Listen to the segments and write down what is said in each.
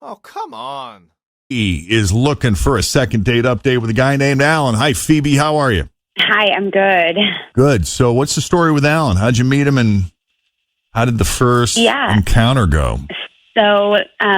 Oh, come on. He is looking for a second date update with a guy named Alan. Hi, Phoebe. How are you? Hi, I'm good. Good. So what's the story with Alan? How'd you meet him and how did the first encounter go? So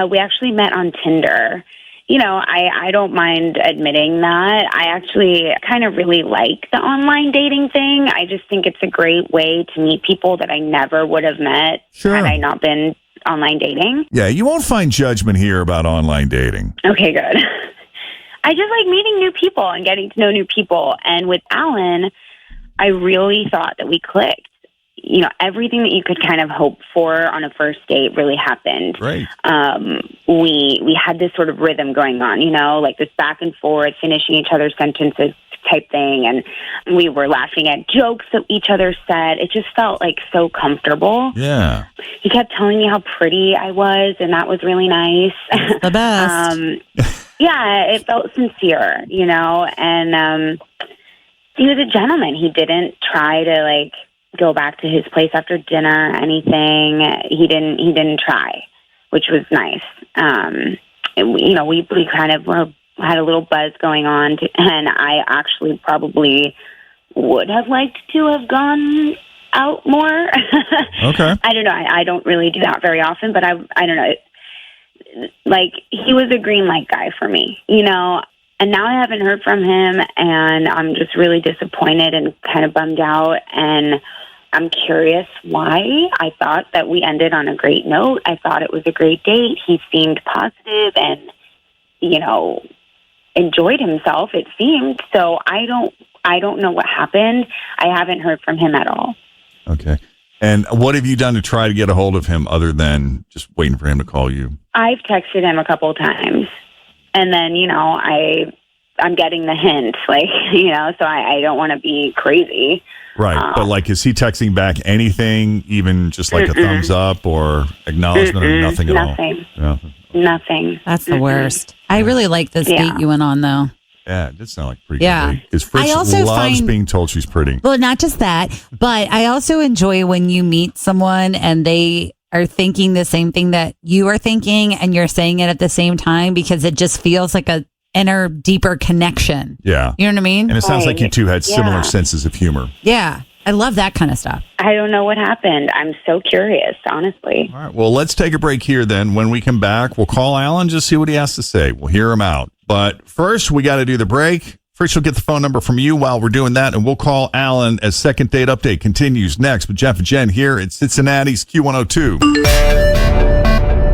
we actually met on Tinder. You know, I don't mind admitting that. I actually kind of really like the online dating thing. I just think it's a great way to meet people that I never would have met had I not been online dating. Yeah, you won't find judgment here about online dating. Okay, good. I just like meeting new people and getting to know new people. And with Alan, I really thought that we clicked. You know, everything that you could kind of hope for on a first date really happened. Right. We had this sort of rhythm going on, you know, like this back and forth, finishing each other's sentences type thing. And we were laughing at jokes that each other said. It just felt like so comfortable. Yeah. He kept telling me how pretty I was, and that was really nice. That's the best. Yeah, it felt sincere, you know, and he was a gentleman. He didn't try to, like, go back to his place after dinner or anything. He didn't try, which was nice. You know, we kind of had a little buzz going on, and I actually probably would have liked to have gone out more. Okay. I don't know. I don't really do that very often, but I don't know. Like, he was a green light guy for me, you know, and now I haven't heard from him, and I'm just really disappointed and kind of bummed out, and I'm curious why. I thought that we ended on a great note. I thought it was a great date. He seemed positive and, you know, enjoyed himself, it seemed. So I don't know what happened. I haven't heard from him at all. Okay. And what have you done to try to get a hold of him other than just waiting for him to call you? I've texted him a couple of times, and then, you know, I'm getting the hint, like, you know, so I don't want to be crazy. Right. But, like, is he texting back anything, even just like a thumbs up or acknowledgement or nothing at all? Nothing. That's the worst. I really like this date you went on, though. Yeah, it did sound like pretty Yeah. good. Because Fritz loves being told she's pretty. Well, not just that, but I also enjoy when you meet someone and they are thinking the same thing that you are thinking and you're saying it at the same time, because it just feels like a inner, deeper connection. Yeah. You know what I mean? And it sounds like you two had similar senses of humor. Yeah. I love that kind of stuff. I don't know what happened. I'm so curious, honestly. All right. Well, let's take a break here then. When we come back, we'll call Alan, just see what he has to say. We'll hear him out. But first, we got to do the break. First, we'll get the phone number from you while we're doing that, and we'll call Alan as Second Date Update continues next with Jeff and Jen here at Cincinnati's Q102.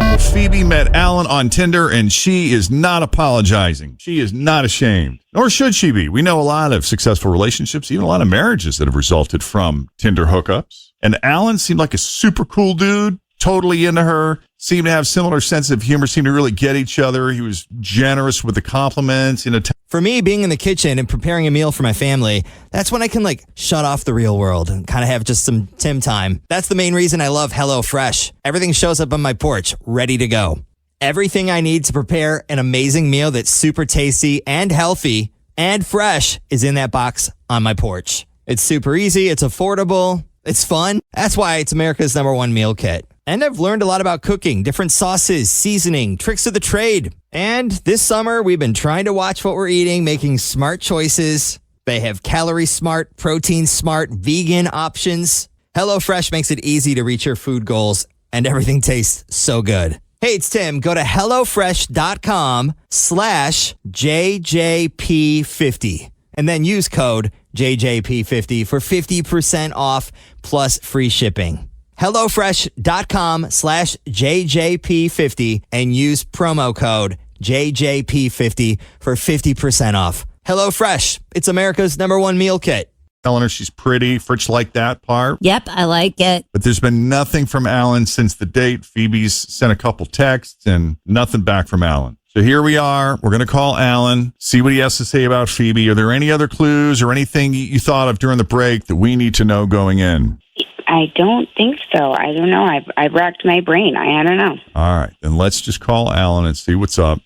Well, Phoebe met Alan on Tinder, and she is not apologizing. She is not ashamed, nor should she be. We know a lot of successful relationships, even a lot of marriages that have resulted from Tinder hookups. And Alan seemed like a super cool dude, totally into her, seemed to have similar sense of humor, seemed to really get each other. He was generous with the compliments. For me, being in the kitchen and preparing a meal for my family, that's when I can, like, shut off the real world and kind of have just some Tim time. That's the main reason I love HelloFresh. Everything shows up on my porch, ready to go. Everything I need to prepare an amazing meal that's super tasty and healthy and fresh is in that box on my porch. It's super easy, it's affordable, it's fun. That's why it's America's #1 meal kit. And I've learned a lot about cooking, different sauces, seasoning, tricks of the trade. And this summer, we've been trying to watch what we're eating, making smart choices. They have calorie smart, protein smart, vegan options. HelloFresh makes it easy to reach your food goals, and everything tastes so good. Hey, it's Tim. Go to HelloFresh.com/JJP50 and then use code JJP50 for 50% off plus free shipping. HelloFresh.com/JJP50 and use promo code JJP50 for 50% off. HelloFresh, it's America's #1 meal kit. Telling her she's pretty. Fritz liked that part. Yep, I like it. But there's been nothing from Alan since the date. Phoebe's sent a couple texts and nothing back from Alan. So here we are. We're going to call Alan, see what he has to say about Phoebe. Are there any other clues or anything you thought of during the break that we need to know going in? I don't think so. I don't know. I've racked my brain. I don't know. All right. Then let's just call Alan and see what's up.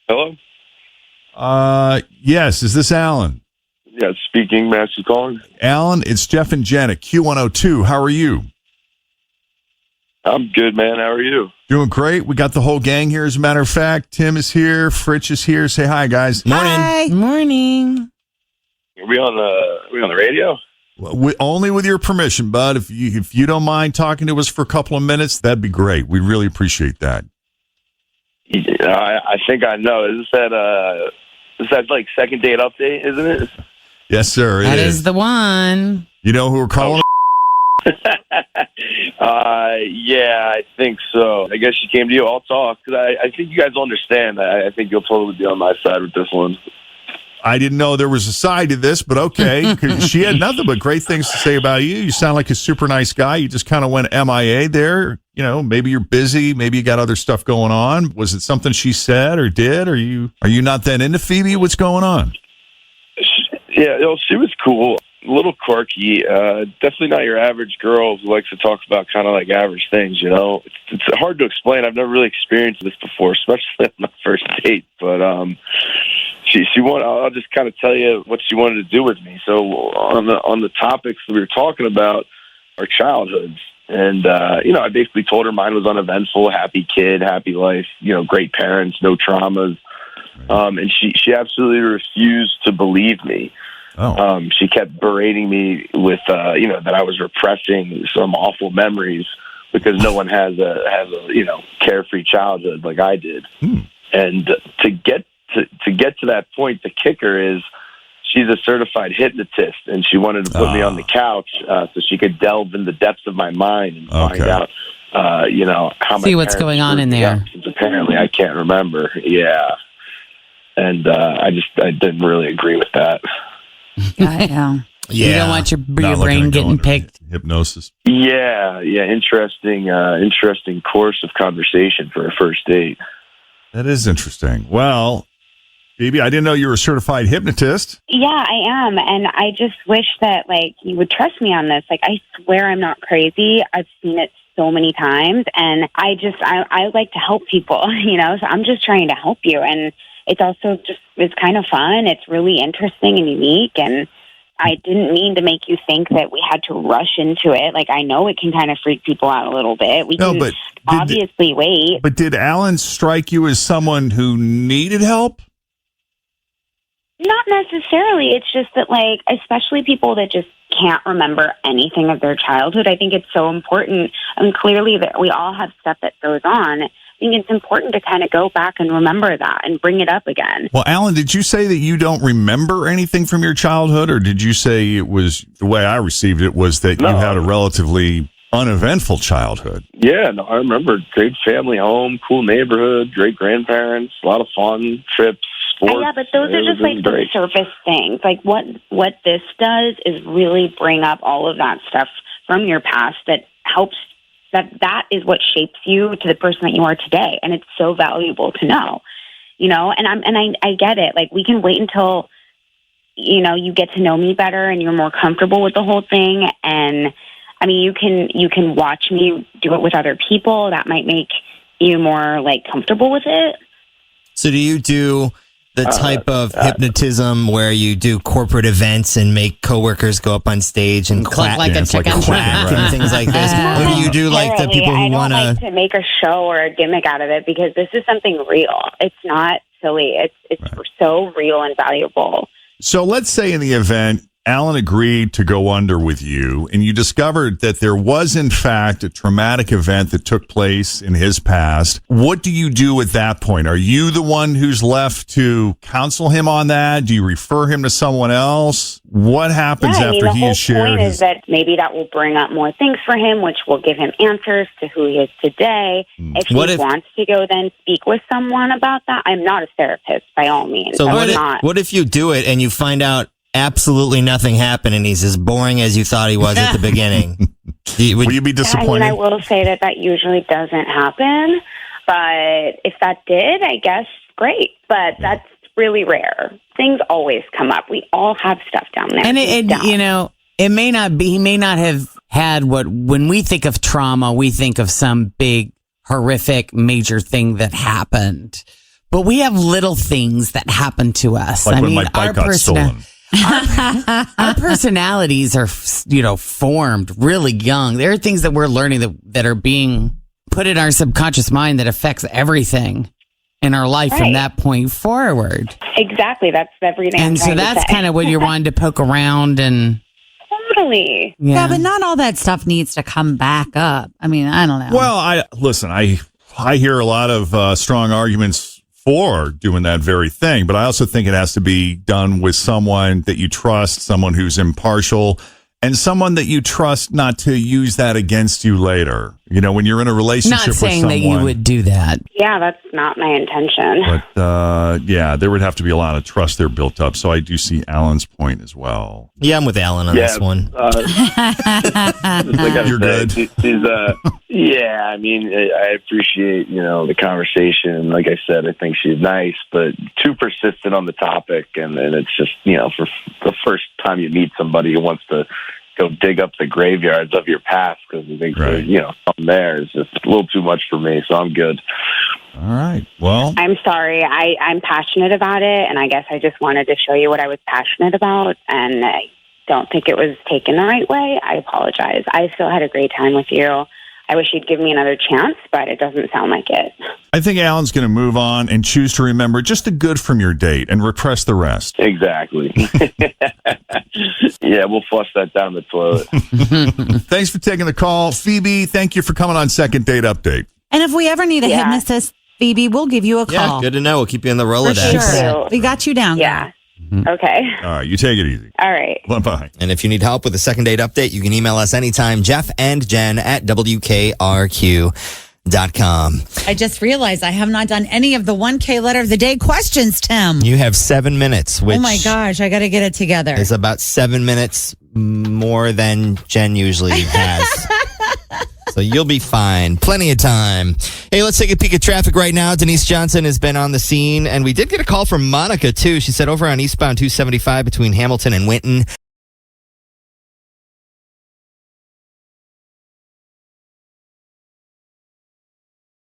Hello? Yes. Is this Alan? Yeah, speaking. Master calling. Alan, it's Jeff and Jen at Q102. How are you? I'm good, man. How are you? Doing great. We got the whole gang here, as a matter of fact. Tim is here. Fritch is here. Say hi, guys. Morning. Morning. Are we on the radio? Only with your permission, bud. If you don't mind talking to us for a couple of minutes, that'd be great. We really appreciate that. Yeah, I think I know. Is that like second date update, isn't it? Yes, sir. That is the one. You know who we're calling? Yeah, I think so. I guess she came to you. I'll talk because I think you guys will understand. I think you'll totally be on my side with this one. I didn't know there was a side to this, but okay. 'Cause she had nothing but great things to say about you. You sound like a super nice guy. You just kind of went MIA there. You know, maybe you're busy. Maybe you got other stuff going on. Was it something she said or did? Are you not that into Phoebe? What's going on? Yeah, she was cool. A little quirky. Definitely not your average girl who likes to talk about kind of like average things, you know? It's hard to explain. I've never really experienced this before, especially on my first date. But she wanted, I'll just kind of tell you what she wanted to do with me. So on the topics that we were talking about, our childhoods. And, I basically told her mine was uneventful, happy kid, happy life, great parents, no traumas. And she absolutely refused to believe me. Oh. She kept berating me with, that I was repressing some awful memories because no one has a carefree childhood like I did. And to get to that point, the kicker is she's a certified hypnotist, and she wanted to put me on the couch so she could delve in the depths of my mind and find out, how see what's going on in there. Since apparently I can't remember. Yeah. And I didn't really agree with that. Yeah. You don't want your Not brain looking to go getting into picked. Hypnosis. Yeah. Interesting course of conversation for a first date. That is interesting. Well, Phoebe, I didn't know you were a certified hypnotist. Yeah, I am. And I just wish that, you would trust me on this. I swear I'm not crazy. I've seen it so many times. And I like to help people, so I'm just trying to help you. And it's also it's kind of fun. It's really interesting and unique. And I didn't mean to make you think that we had to rush into it. I know it can kind of freak people out a little bit. We can obviously wait. But did Alan strike you as someone who needed help? Not necessarily. It's just that, especially people that just can't remember anything of their childhood, I think it's so important. And clearly that we all have stuff that goes on. I think it's important to kind of go back and remember that and bring it up again. Well, Alan, did you say that you don't remember anything from your childhood, or did you say it was, the way I received it was that you had a relatively uneventful childhood? Yeah, no, I remember great family home, cool neighborhood, great grandparents, a lot of fun trips, sports. Yeah, but those are just the surface things. What this does is really bring up all of that stuff from your past that helps. That is what shapes you to the person that you are today, and it's so valuable to know, And I get it. We can wait until you get to know me better and you're more comfortable with the whole thing. And I mean, you can watch me do it with other people. That might make you more comfortable with it. So do you do the type of hypnotism where you do corporate events and make coworkers go up on stage and clap like a chicken quack and things like this? Or do you do the people who want I don't like to make a show or a gimmick out of it because this is something real. It's not silly. It's so real and valuable. So let's say in the event, Alan agreed to go under with you, and you discovered that there was, in fact, a traumatic event that took place in his past. What do you do at that point? Are you the one who's left to counsel him on that? Do you refer him to someone else? What happens after he has shared? The whole point is that maybe that will bring up more things for him, which will give him answers to who he is today. If he wants to go then speak with someone about that, I'm not a therapist by all means. So what if you do it and you find out absolutely nothing happened and he's as boring as you thought he was at the beginning? Will you be disappointed? I will say that usually doesn't happen, but if that did, I guess great. But that's really rare. Things always come up. We all have stuff down there. And it may not be, he may not have had when we think of trauma, we think of some big, horrific, major thing that happened. But we have little things that happen to us. Like when my bike got stolen. our personalities are, formed really young. There are things that we're learning that are being put in our subconscious mind that affects everything in our life from that point forward. Exactly. That's everything. And so that's kind of what you're wanting to poke around and. Totally. Yeah, but not all that stuff needs to come back up. I mean, I don't know. Well, I hear a lot of strong arguments for doing that very thing, but I also think it has to be done with someone that you trust, someone who's impartial, and someone that you trust not to use that against you later. When you're in a relationship with someone. Not saying that you would do that. Yeah, that's not my intention. But there would have to be a lot of trust there built up. So I do see Alan's point as well. Yeah, I'm with Alan on this one. You're good. I mean, I appreciate, the conversation. Like I said, I think she's nice, but too persistent on the topic. And it's just, for the first time you meet somebody who wants to go dig up the graveyards of your past because you think, something there is just a little too much for me. So I'm good. All right. Well, I'm sorry. I'm passionate about it, and I guess I just wanted to show you what I was passionate about, and I don't think it was taken the right way. I apologize. I still had a great time with you. I wish you'd give me another chance, but it doesn't sound like it. I think Alan's going to move on and choose to remember just the good from your date and repress the rest. Exactly. Yeah, we'll flush that down the toilet. Thanks for taking the call. Phoebe, thank you for coming on Second Date Update. And if we ever need a hidden assist, Phoebe, we'll give you a Yeah, call. good to know. We'll keep you in the Rolodex. Sure. We got you down. Yeah. Okay. All right, you take it easy. All right. Bye-bye. And if you need help with the Second Date Update, you can email us anytime, Jeff and Jen at WKRQ.com. I just realized I have not done any of the 1K letter of the day questions, Tim. You have 7 minutes, which Oh my gosh, I got to get it together. is about 7 minutes more than Jen usually has. So you'll be fine. Plenty of time. Hey, let's take a peek at traffic right now. Denise Johnson has been on the scene, and we did get a call from Monica, too. She said over on eastbound 275 between Hamilton and Winton,